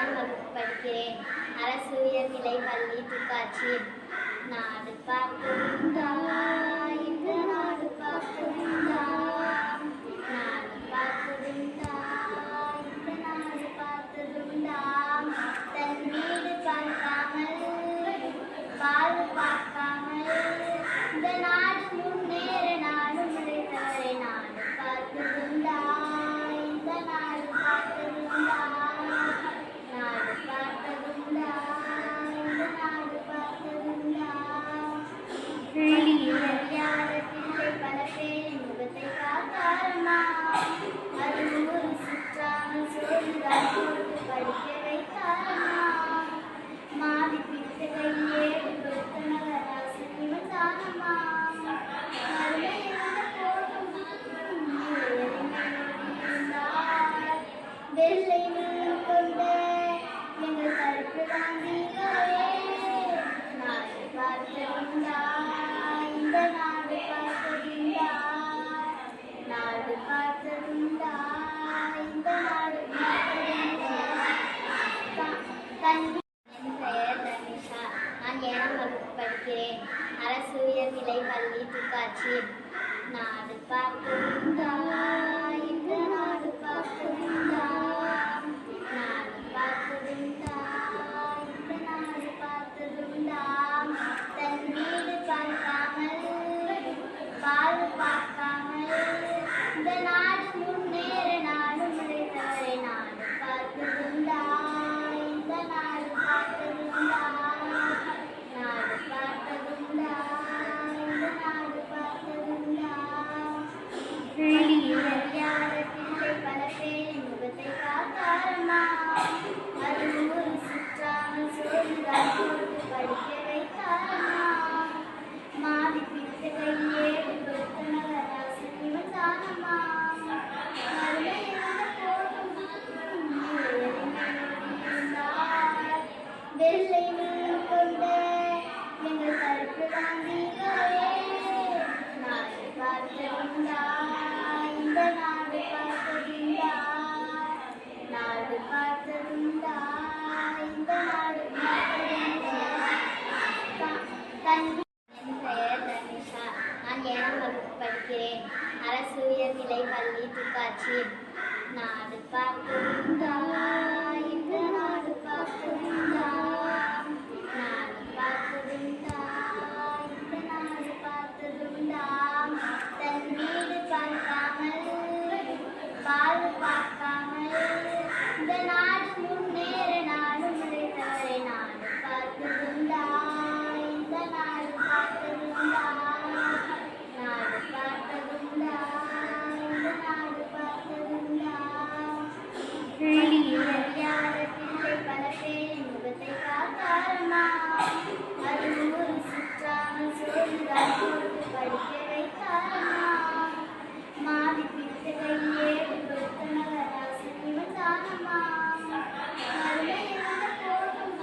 ஏழாம் வகுப்பு படிக்கிறேன். அரசு உயர்நிலை பள்ளி துக்காட்சி. நாடு பார்த்துண்டா இந்த நாடு பார்த்துண்டா, நாடு பார்த்துண்டா இந்த நாடு பார்த்துண்டா. தன் வீடு பார்க்காமல் வாழ்வு பார்க்காமல் இந்த நாடு முன்னேற நாடு முளைத்தவரை நாடு பார்த்துண்டா இந்த நாடு பார்த்துண்டா, நாடு பார்த்துண்டா இந்த நாடு பார்த்துண்டா. அறியாத பிள்ளை பல பேரின் முகத்தை காத்தாரமா, அது ஒரு சுற்றாமல் சோறுதான் கொடுத்து படிக்க வைத்தாரமா. மாறி பிடித்த கையேடு கொடுத்த நகராசன் இவன் தானமா. மருமை இருந்த போதும் வெள்ளை நூல் கொண்ட எங்கள் கருப்பு தாண்டிகளே. நாடு பார்த்ததுண்டா இந்த நாடு பார்த்ததுண்டா, நாடு பார்த்ததுண்டா இந்த நாடு பார்த்ததுண்டா. என் பெயர் தனிஷா. நான் ஏழாம் வகுப்பு படிக்கிறேன். அரசு உயர்நிலை பள்ளி துக்காட்சி. நாடு பார்த்ததுண்டா இந்த நாடு பார்த்ததுண்டா, நாடு பார்த்ததுண்டா இந்த நாடு பார்த்ததுண்டா. தன் வீடு பார்க்காமல் வாழ்வு பார்க்காமல் இந்த நாடு முன்னேற நாடு முளைத்தவரை நாடு பார்த்ததுண்டா இந்த நாடு பார்த்ததுண்டா, நாடு பார்த்ததுண்டா இந்த நாடு பார்த்ததுண்டா. அறியாத பிள்ளை பல பேரின் முகத்தை காத்தாரமா, அது ஒரு சுற்றாமல் சோறுதான் கொடுத்து படிக்க வைத்தாரமா. மாறி பிடித்த கையேடு கொடுத்த நகராசன் இவன் தானமா. மருமை இருந்த போதும் வெள்ளை நூல் கொண்ட எங்கள் கருப்பு தாண்டிகளே. நாடு பார்த்ததுண்டா இந்த நாடு பார்த்ததுண்டா, நாடு பார்த்ததுண்டா இந்த நாடு பார்த்ததுண்டா. என் பெயர் தனிஷா. நான் ஏழாம் வகுப்பு படிக்கிறேன். அரசு உயர்நிலை பள்ளி துக்காட்சி. நாடு பார்த்ததுண்டா இந்த நாடு பார்த்ததுண்டா, நாடு பார்த்ததுண்டா இந்த நாடு பார்த்ததுண்டா. தன் வீடு பார்க்காமல் வாழ்வு பார்க்காமல் இந்த நாடு முன்னேற நாடு முளைத்தவரை நாடு பார்த்ததுண்டா இந்த நாடு பார்த்ததுண்டா, நாடு பார்த்ததுண்டா இந்த நாடு பார்த்ததுண்டா. அறியாத பிள்ளை பல பேரின் முகத்தை காத்தாரமா, அது ஒரு சுற்றாமல் சோறுதான் கொடுத்து படிக்க வைத்தாரமா. மாறி பிடித்த கையேடு கொடுத்த நகராசன் இவன் தானமா. மருமை இருந்த போதும்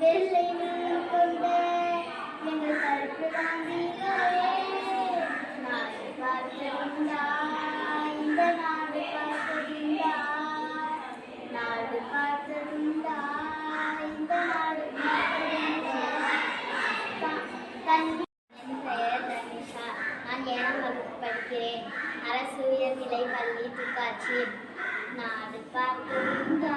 வெள்ளை நூல் கொண்ட எங்கள் கருப்பு தாண்டிகளே. நாடு பார்த்ததுண்டா இந்த நாடு பார்த்ததுண்டா, நாடு பார்த்ததுண்டா இந்த நாடு பார்த்ததுண்டா. என் பெயர் தனிஷா. நான் ஏழாம் வகுப்பு படிக்கிறேன். அரசு உயர்நிலை பள்ளி துக்காட்சி. நாடு பார்த்ததுண்டா